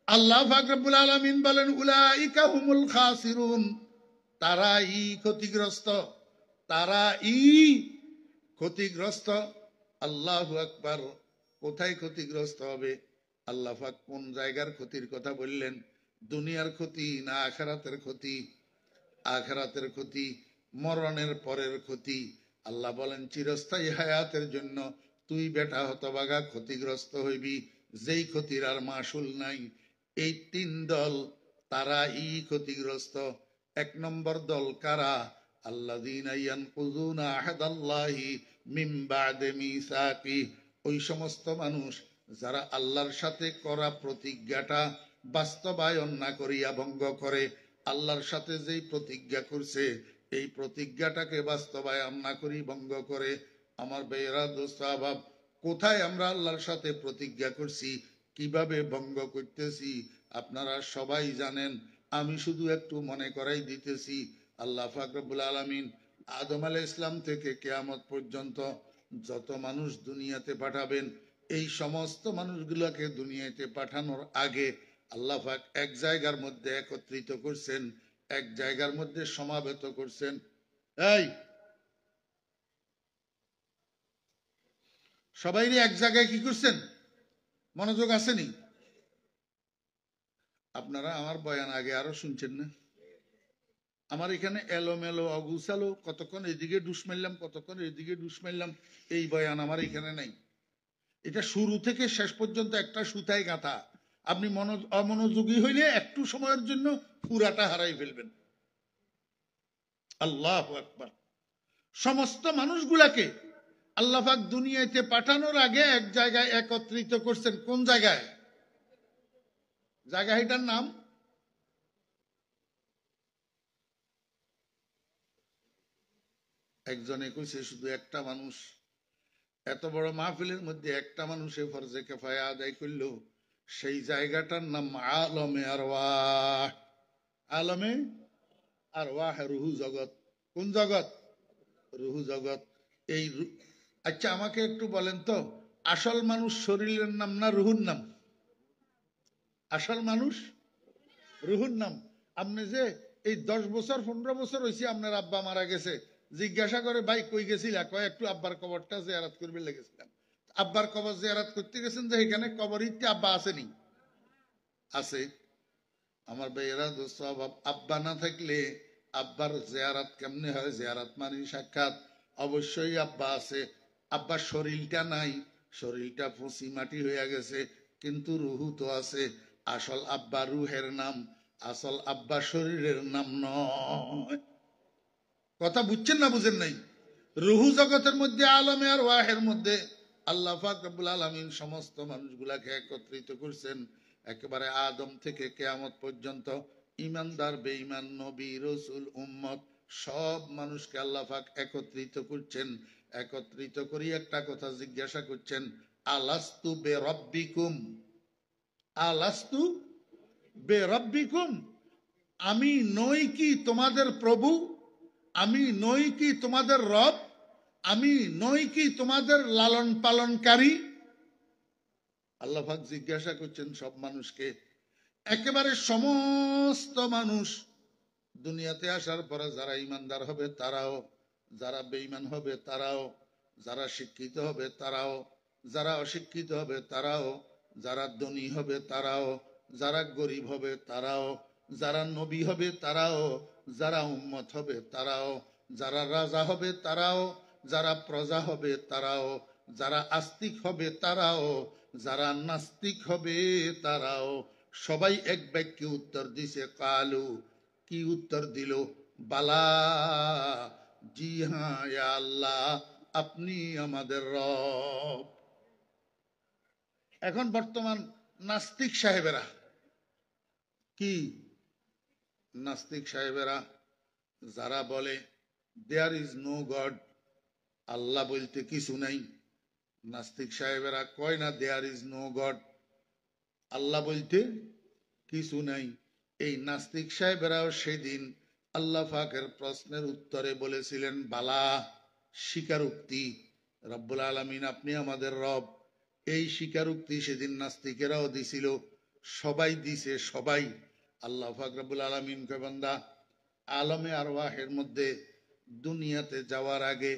Speaker 1: আল্লাহ পাক রব্বুল আলামিন বলেন উলাইকা হুমুল খাসিরুন, তারাই ক্ষতিগ্রস্ত, তারাই ক্ষতিগ্রস্ত। আল্লাহু আকবার। কোথায় ক্ষতিগ্রস্ত হবে? আল্লাহ পাক কোন জায়গার ক্ষতির কথা বললেন? দুনিয়ার ক্ষতি না আখিরাতের ক্ষতি? আখিরাতের ক্ষতি, মরণের পরের ক্ষতি। আল্লাহ বলেন চিরস্থায়ী হায়াতের জন্য তুই বেটা হতভাগা ক্ষতিগ্রস্ত হইবি, যেই ক্ষতির আর মাসুল নাই। এই তিন দল তারাই ক্ষতিগ্রস্ত। এক নম্বর দল কারা? আল্লাযীনা ইয়ানকুযুনা আহাদাল্লাহি মিন বা'দি মিসাকি, ওই সমস্ত মানুষ যারা আল্লাহর সাথে করা প্রতিজ্ঞাটা বাস্তবায়ন না করিয়া ভঙ্গ করে। আল্লাহর সাথে যেই প্রতিজ্ঞা করছে এই প্রতিজ্ঞাটাকে বাস্তবায়ন না করি ভঙ্গ করে। আমার ভাইয়েরা, দোস্ত আহবাব, কোথায় আমরা আল্লাহর সাথে প্রতিজ্ঞা করছি, কিভাবে ভঙ্গ করতেছি আপনারা সবাই জানেন। আমি শুধু একটু মনে করাই দিতেছি। আল্লাহ পাক রব্বুল আলামিন আদম আলাইহিস সালাম থেকে কিয়ামত পর্যন্ত যত মানুষ দুনিয়াতে পাঠাবেন, এই সমস্ত মানুষগুলোকে দুনিয়াতে পাঠানোর আগে আল্লাহ পাক এক জায়গার মধ্যে একত্রিত করছেন, এক জায়গার মধ্যে সমাবেত করছেন। এই সবাই এক জায়গায় কি করছেন? মনোযোগ আসেনি? আপনারা আমার বয়ান আগে আরো শুনছেন না? আমার এখানে এলোমেলো অগুছালো, কতক্ষণ এদিকে ডুস মারলাম, কতক্ষণ এদিকে ডুস মারলাম, এই বয়ান আমার এখানে নাই। এটা শুরু থেকে শেষ পর্যন্ত একটা সুতায় গাঁথা। আপনি অমনোযোগী হইলে একটু সময়ের জন্য পুরাটা হারাই ফেলবেন। আল্লাহু আকবার। সমস্ত মানুষগুলাকে আল্লাহ পাক দুনিয়াতে পাঠানোর আগে এক জায়গায় একত্রিত করছেন। কোন জায়গায়? জায়গাটার নাম একজনে কইছে শুধু একটা মানুষ, এত বড় মাহফিলের মধ্যে একটা মানুষে ফরজে কিফায়া আদায় করলো, সেই জায়গাটার নাম আলমে আরওয়াহ। আলমে আরওয়াহ, রুহু জগৎ। কোন জগৎ? রুহু জগৎ। এই আচ্ছা আমাকে একটু বলেন তো, আসল মানুষ শরীরের নাম না রুহুর নাম? আসল মানুষ রুহুর নাম। আপনি যে এই 10 বছর 15 বছর হয়েছে আপনার আব্বা মারা গেছে, জিজ্ঞাসা করে ভাই কই গেছিলা? কয় একটু আব্বার কবরটা জিয়ারত করবে লেগেছিলাম। আব্বার কবর জিয়ারত করতে গেছেন, যে এখানে কবরিতে আব্বা আসেনি? আছে। আমার ভাইয়েরা, দোস্ত আহবাব, আব্বা না থাকলে আব্বার জিয়ারত কেমনে হয়? জিয়ারত মানে সাক্ষাৎ। অবশ্যই আব্বা আছে, আব্বার শরীরটা নাই, শরীরটা ফুসি মাটি হয়ে গেছে, কিন্তু রুহু তো আছে। আসল আব্বা রুহের নাম, আসল আব্বা শরীরের নাম নয়। কথা বুঝছেন না বুঝেন নাই? রুহু জগতের মধ্যে, আলমে আর ওয়াহের মধ্যে আল্লাহ পাক রব্বুল আলামিন সমস্ত মানুষগুলাকে একত্রিত করছেন। একেবারে আদম থেকে কিয়ামত পর্যন্ত ইমানদার বেঈমান, নবী রাসূল উম্মত সব মানুষকে আল্লাহ পাক একত্রিত করছেন। একত্রিত করি একটা কথা জিজ্ঞাসা করছেন, আলাস্তু বিরাব্বিকুম, আলাস্তু বিরাব্বিকুম, আমি নই কি তোমাদের প্রভু? আমি নই কি তোমাদের রব? আমি নই কি তোমাদের লালন পালনকারী? আল্লাহ পাক জিজ্ঞাসা করছেন সব মানুষকে। একেবারে সমস্ত মানুষ দুনিয়াতে আসার পরে যারা ইমানদার হবে তারাও, যারা বেঈমান হবে তারাও, যারা শিক্ষিত হবে তারাও, যারা অশিক্ষিত হবে তারাও, যারা ধনী হবে তারাও, যারা গরিব হবে তারাও, যারা নবী হবে তারাও, যারা উম্মত হবে তারাও, যারা রাজা হবে তারাও, যারা প্রজা হবে তারাও, যারা আস্তিক হবে তারাও, যারা নাস্তিক হবে তারাও। সবাই এক বাক্যে উত্তর দিছে কালু। কি উত্তর দিল? বালা, জি হ্যাঁ ইয়া আল্লাহ, আপনি আমাদের রব। এখন বর্তমান নাস্তিক সাহেবেরা কি, নাস্তিক সাহেবেরা যারা বলে দেয়ার ইজ নো গড, আল্লাহ বলতে কিছু নাই, নাস্তিক সাহেবেরা কয় না দেয়ার ইজ নো গড, আল্লাহ বলতে কিছু নাই। এই নাস্তিক সাহেবেরাও সেদিন আল্লাহ পাকের প্রশ্নের উত্তরে বলেছিলেন বালা, স্বীকারোক্তি, রব্বুল আলামিন আপনি আমাদের রব। এই স্বীকারোক্তি সেদিন নাস্তিকেরাও দিছিল, সবাই দিছে, সবাই। আল্লাহ পাক রব্বুল আলামিন কয় বান্দা, আলমে আরওয়াহের মধ্যে দুনিয়াতে যাওয়ার আগে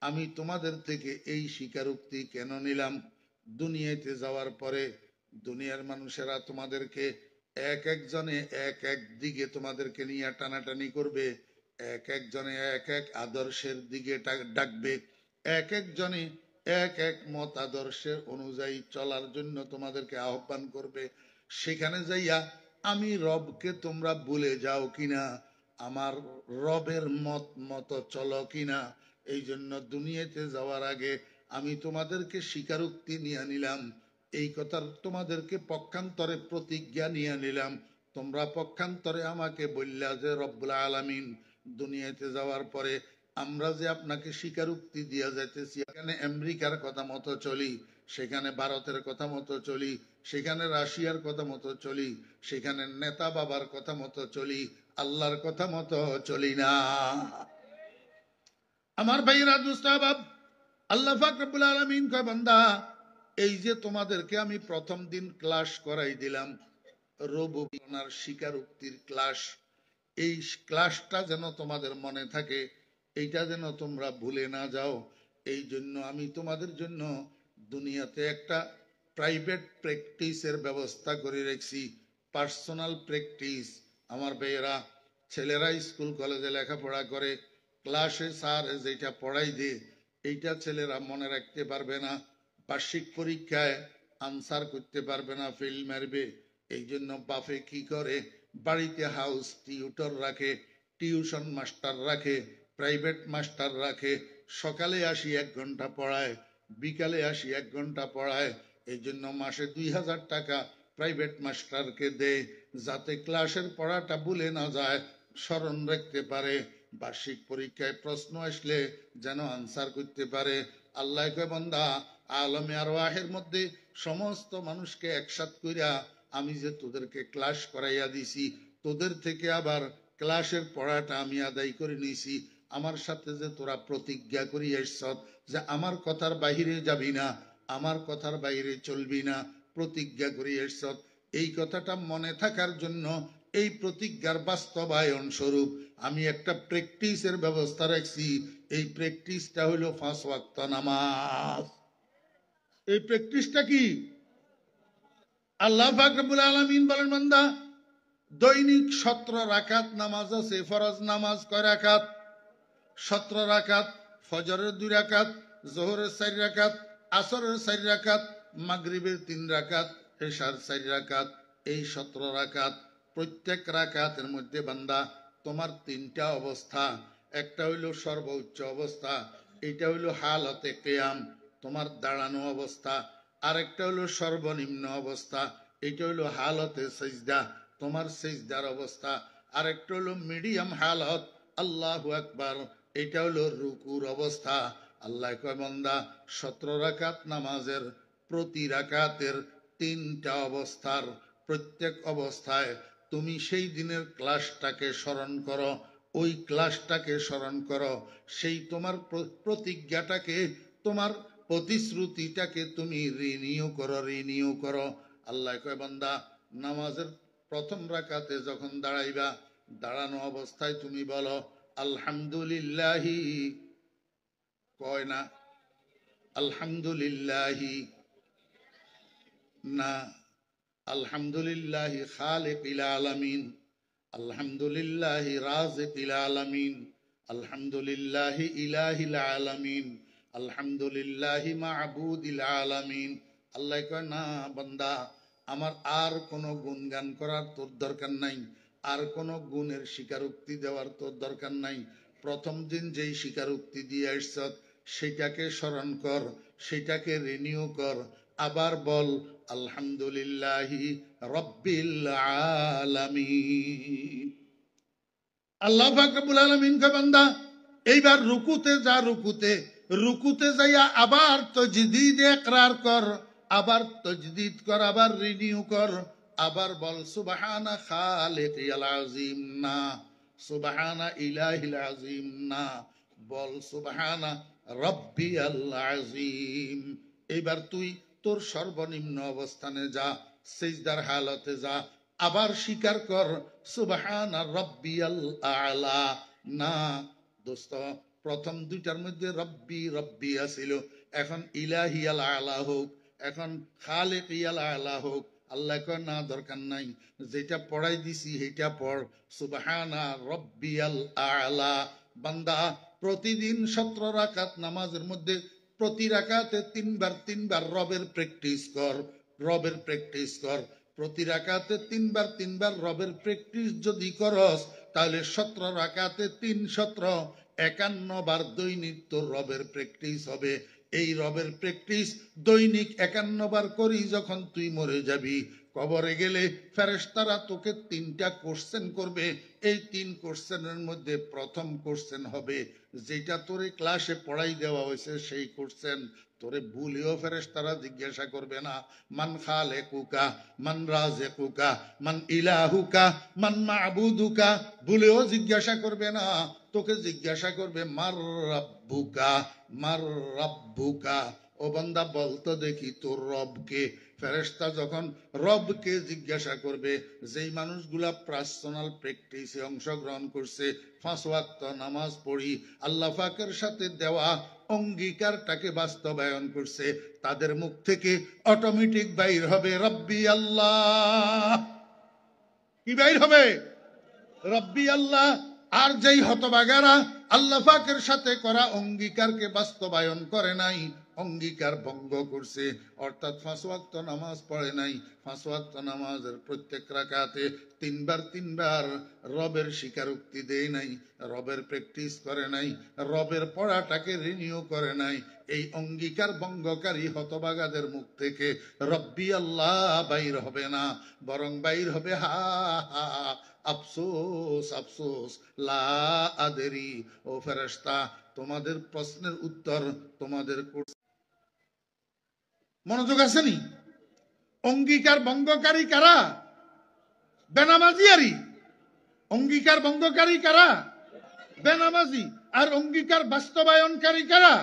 Speaker 1: আমি তোমাদের থেকে এই স্বীকারোক্তি কেন নিলাম? দুনিয়াতে যাওয়ার পরে দুনিয়ার মানুষেরা তোমাদেরকে এক একজনে এক এক দিকে তোমাদেরকে নিয়ে টানাটানি করবে, এক একজনে এক এক আদর্শের দিকে ডাকবে, এক একজনে এক এক মত আদর্শের অনুযায়ী চলার জন্য তোমাদেরকে আহ্বান করবে। সেখানে যাইয়া আমি রবকে তোমরা ভুলে যাও কিনা, আমার রবের মত মতো চলো কিনা, এই জন্য দুনিয়াতে যাওয়ার আগে আমি তোমাদেরকে স্বীকারোক্তি নিয়ে নিলাম, এই কথার তোমাদেরকে পক্ষান্তরে প্রতিজ্ঞা নিয়ে নিলাম। তোমরা পক্ষান্তরে আমাকে বললা যে রব্বুল আলামিন দুনিয়াতে যাওয়ার পরে আমরা যে আপনাকে স্বীকারোক্তি দিয়া যাইতেছি, এখানে আমেরিকার কথা মতো চলি, সেখানে ভারতের কথা মতো চলি, সেখানে রাশিয়ার কথা মতো চলি, সেখানে নেতা বাবার কথা মতো চলি, আল্লাহর কথা মতো চলি না। আমার ভাইরা দুস্তাবাব, আল্লাহ পাক রব্বুল আলামিন কয় বান্দা, এই যে তোমাদেরকে আমি প্রথম দিন ক্লাস করাই দিলাম রবুবিয়নার স্বীকারোক্তির ক্লাস, এই ক্লাসটা যেন তোমাদের মনে থাকে, এইটা যেন তোমরা ভুলে না যাও। এই জন্য আমি তোমাদের জন্য দুনিয়াতে একটা প্রাইভেট প্র্যাকটিসের ব্যবস্থা করে রেখেছি, পার্সোনাল প্র্যাকটিস। আমার ভাইয়েরা, ছেলেরা স্কুল কলেজে লেখাপড়া করে, ক্লাসে স্যার যেটা পড়াই দে এইটা ছেলেরা মনে রাখতে পারবে না, বার্ষিক পরীক্ষায় আনসার করতে পারবে না, ফেল মারবে। এই জন্য বাপে কি করে, বাড়িতে হাউস টিউটর রাখে, টিউশন মাস্টার রাখে, প্রাইভেট মাস্টার রাখে, সকালে আসি 1 ঘন্টা পড়ায়, বিকালে আসি 1 ঘন্টা পড়ায়। এই জন্য মাসে 2000 টাকা প্রাইভেট মাস্টারকে দেয়, যাতে ক্লাসের পড়াটা ভুলে না যায়, স্মরণ রাখতে পারে, বার্ষিক পরীক্ষায় প্রশ্ন আসলে যেন আনসার করতে পারে। আল্লাহ কয় বান্দা, আলমে আরওয়াহের মধ্যে সমস্ত মানুষকে একসাথ কইরা আমি যে তোদেরকে ক্লাস করাইয়া দিছি, তোদের থেকে আবার ক্লাসের পড়াটা আমি আদায় করে নিয়েছি। আমার সাথে যে তোরা প্রতিজ্ঞা করি আসছ যে আমার কথার বাহিরে যাবি না, আমার কথার বাইরে চলবি না, প্রতিজ্ঞা করি আসছ, এই কথাটা মনে থাকার জন্য এই প্রতিজ্ঞার বাস্তবায়ন স্বরূপ আমি একটা প্র্যাকটিসের ব্যবস্থা রাখছি। এই প্র্যাকটিসটা হইল 5 ওয়াক্ত নামাজ। এই প্র্যাকটিসটা কি? আল্লাহ পাক রব্বুল আলামিন বলেন বান্দা, দৈনিক 17 রাকাত নামাজ আছে। ফরজ নামাজ কয় রাকাত? 17 রাকাত। ফজরের 2 রাকাত, জোহরের 4 রাকাত, আসরের 4 রাকাত, মাগরিবের 3 রাকাত, এশার 4 রাকাত। এই 17 রাকাত, প্রত্যেক রাকাতের মধ্যে বান্দা তোমার 3টা অবস্থা। একটা হইল সর্বোচ্চ অবস্থা, এটা হইল হালতে কিয়াম, তোমার দাঁড়ানো অবস্থা। আরেকটা হইল সর্বনিম্ন অবস্থা, এটা হইল হালতে সিজদা, তোমার সিজদার অবস্থা। আরেকটা হইল মিডিয়াম হালত, আল্লাহু আকবার, এটা হইল রুকুর অবস্থা। আল্লাহ কয় বান্দা, 17 রাকাত নামাজের প্রতি রাকাতের 3টা অবস্থার প্রত্যেক অবস্থায় তুমি সেই দিনের ক্লাসটাকে স্মরণ করো, ওই ক্লাসটাকে স্মরণ করো, সেই তোমার প্রতিজ্ঞাটাকে, তোমার প্রতিশ্রুতিটাকে তুমি রিনিউ করো। আল্লাহ কয় বান্দা, নামাজের প্রথম রাকাতে যখন দাঁড়াইবা, দাঁড়ানো অবস্থায় তুমি বলো আলহামদুলিল্লাহি, কয় না আলহামদুলিল্লাহি, না, আলহামদুলিল্লাহি খালিকিল আলামিন, আলহামদুলিল্লাহি রাজিকিল আলামিন, আলহামদুলিল্লাহি ইলাহিল আলামিন, আলহামদুলিল্লাহি মাবুদিল আলামিন। আল্লাহ কয় না বান্দা, আমার আর কোনো গুণগান করার তোর দরকার নাই, আর কোনো গুণের স্বীকারোক্তি দেওয়ার তোর দরকার নাই। প্রথম দিন যেই স্বীকারোক্তি দিয়ে আসছ, সেটাকে স্মরণ কর, সেটাকে রিনিউ কর, আবার বল আলহামদুলিল্লাহি রব্বিল আলামিন। আল্লাহ পাক রব্বুল আলামিন কে বান্দা এইবার রুকুতে যা, রুকুতে যাইয়া আবার তাজদীদ ইকরার কর, আবার তাজদীদ কর, আবার রিনিউ কর, আবার বল সুবহানা খালিকিল আযীম না, সুবহানা ইলাহিল আযীম না, বল সুবহানা রাব্বিয়াল আযীম। এবার তুই তোর সর্বনিম্ন অবস্থানে যা, সিজদার হালতে যা, আবার স্বীকার কর সুবহানা রাব্বিয়াল আলা না। দোস্ত, প্রথম দুইটার মধ্যে রব্বি রব্বি আছিল, এখন ইলাহিয়াল আলা হোক, এখন খালিকিয়াল আলা হোক। আল্লাহ কয় না, দরকার নাই, যেটা পড়াই দিছি সেটা পড়, সুবহানা রব্বিয়াল আলা। বান্দা প্রতিদিন 17 রাকাত নামাজের মধ্যে প্রতি রাকাতে তিনবার রবের প্র্যাকটিস কর, রবের প্র্যাকটিস কর। প্রতি রাকাতে তিনবার রবের প্র্যাকটিস যদি করস, তাহলে 17 রাকাতে 3 17 51 বার দৈনিক তোর রবের প্র্যাকটিস হবে। এই রবের প্র্যাকটিস দৈনিক 51 বার করি যখন তুই মরে যাবি, কবরে গেলে ফেরেশতারা তোকে 3টা কোশ্চেন করবে। এই 3 কোশ্চেনের মধ্যে প্রথম কোশ্চেন হবে যেটা তোরে ক্লাসে পড়াই দেওয়া হয়েছে, সেই কোশ্চেন তোরে ভুলেও ফেরেশতারা জিজ্ঞাসা করবে না। মান খালেকুকা, মান রাজেকুকা, মান ইলাহুকা, মান মাবুদুকা, ভুলেও জিজ্ঞাসা করবে না। তোকে জিজ্ঞাসা করবে মার রাব্বুকা, মার রাব্বুকা। ও বান্দা বলতো দেখি তোর রবকে। ফেরেশতা যখন রবকে জিজ্ঞাসা করবে, যেই মানুষগুলা পার্সোনাল প্র্যাকটিসে অংশগ্রহণ করছে, 5 ওয়াক্ত নামাজ পড়ি, আল্লাহ পাকের সাথে দেওয়া অঙ্গীকারটাকে বাস্তবায়ন করছে, তাদের মুখ থেকে অটোমেটিক বাইর হবে রব্বি আল্লাহ। কি বাইর হবে? রব্বি আল্লাহ। আর যেই হতভাগারা আল্লাহ পাকের সাথে করা অঙ্গীকারকে বাস্তবায়ন করে নাই, অঙ্গীকার ভঙ্গ করছে, অর্থাৎ 5 ওয়াক্ত নামাজ পড়ে নাই, 5 ওয়াক্ত নামাজের প্রত্যেক রাকাতে তিনবার রবের স্বীকারোক্তি দেয় নাই, রবের প্র্যাকটিস করে নাই, রবের পড়াটাকে রিনিউ করে নাই, এই অঙ্গীকার ভঙ্গকারী হতভাগাদের মুখ থেকে রব্বি আল্লাহ বাইর হবে না, বরং বাইর হবে হা হা আফসোস আফসোস লা আদেরি। ও ফেরেশতা, তোমাদের প্রশ্নের উত্তর তোমাদের মনোযোগ আসেনি? অঙ্গীকার ভঙ্গকারী কারা? বেনামাজিয়ারি। অঙ্গীকার ভঙ্গকারী কারা? বেনামাজি। আর অঙ্গীকার বাস্তবায়নকারী কারা?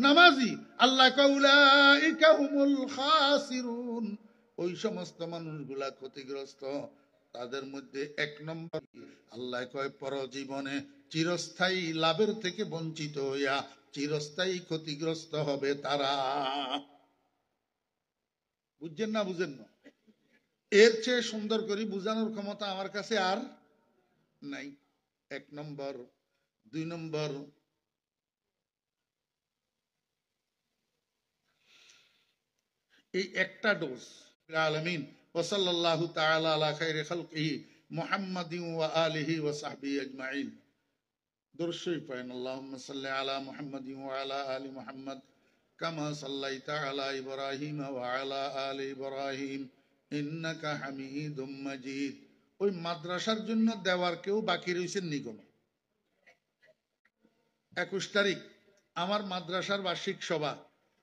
Speaker 1: নামাজি। আল্লাহ কাউলাইকা হুমুল খাসিরুন, ওই সমস্ত মানুষগুলা ক্ষতিগ্রস্ত। তাদের মধ্যে 1 নম্বর, আল্লাহ কয় পরজীবনে চিরস্থায়ী লাভের থেকে বঞ্চিত হইয়া চিরস্থায়ী ক্ষতিগ্রস্ত হবে তারা। বুঝছেন না? বুঝেন না? এর চেয়ে সুন্দর করে বুঝানোর ক্ষমতা আমার কাছে আর নাই। 1 নম্বর। 2 নম্বর, এই একটা ডোজ। আলামিন ওয়া সাল্লাল্লাহু তাআলা আলা খায়রি খালকিহি মুহাম্মাদিন ওয়া আলিহি ওয়া সাহবিহি আজমাইন। দরুদ শরীফ পড়েন। আল্লাহুম্মা সাল্লি আলা মুহাম্মাদিন ওয়া আলা আলি মুহাম্মাদ কামা সাল্লাইতা আলা ইব্রাহিম ওয়া আলা আলি ইব্রাহিম ইন্নাকা হামিদুম মাজিদ। ওই মাদ্রাসার জন্য দেওয়ার কেউ বাকি রইছেন নি? কোন 21 তারিখ আমার মাদ্রাসার বার্ষিক সভা।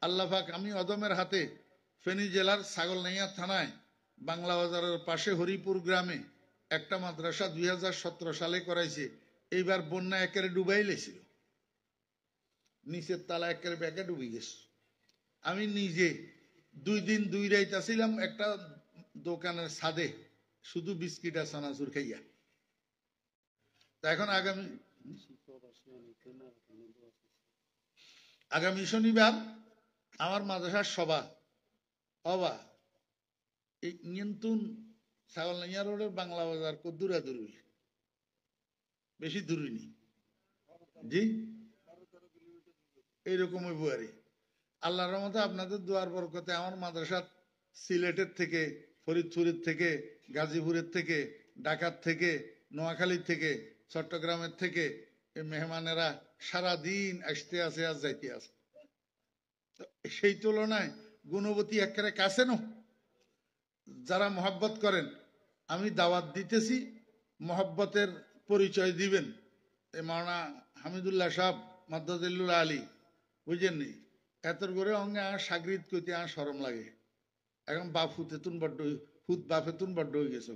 Speaker 1: আল্লাহ পাক, আমি অদমের হাতে ফেনী জেলার ছাগলনাইয়া থানায় বাংলা বাজারের পাশে হরিপুর গ্রামে একটা মাদ্রাসা 2017 সালে করাইছে। এইবার বন্যা একেবারে ডুবাই লেছিল, নিচের তালা একেবারে ব্যাগে ডুবে গেছে। আমি নিজে 2 দিন 2 রাত ছিলাম একটা দোকানের ছাদে, শুধু বিস্কিট আর চানাচুর খাইয়া। তা এখন আগামী শনিবার আমার মাদ্রাসার সভা হবা। এই নিয়ন্ত্রণ ছাগলনাইয়া রোডের বাংলা বাজার কত দূরাদূরি? বেশি দূরই নেই জি, এইরকম ওই বুয়ারি। আল্লাহর রহমতে আপনাদের দোয়ার বরকতে আমার মাদ্রাসা সিলেটের থেকে, ফরিদপুরের থেকে, গাজীপুরের থেকে, ঢাকার থেকে, নোয়াখালীর থেকে, চট্টগ্রামের থেকে এই মেহমানেরা সারাদিন আসতে আছে আর যাইতে আছে। সেই তুলনায় গুণবতী একেবারে কাছে নো। যারা মহব্বত করেন আমি দাওয়াত দিতেছি, মহব্বতের পরিচয় দিবেন। এই মাওলানা হামিদুল্লাহ সাহেব মাদ্দাজিল্লুল আলী, বুঝেন নি, এত করে অঙ্গে আর সাগরিদ কইতে আর শরম লাগে। এখন বাপ হুতেতুন বড্ড হুত বাপেতুন বড্ড হয়ে গেছে।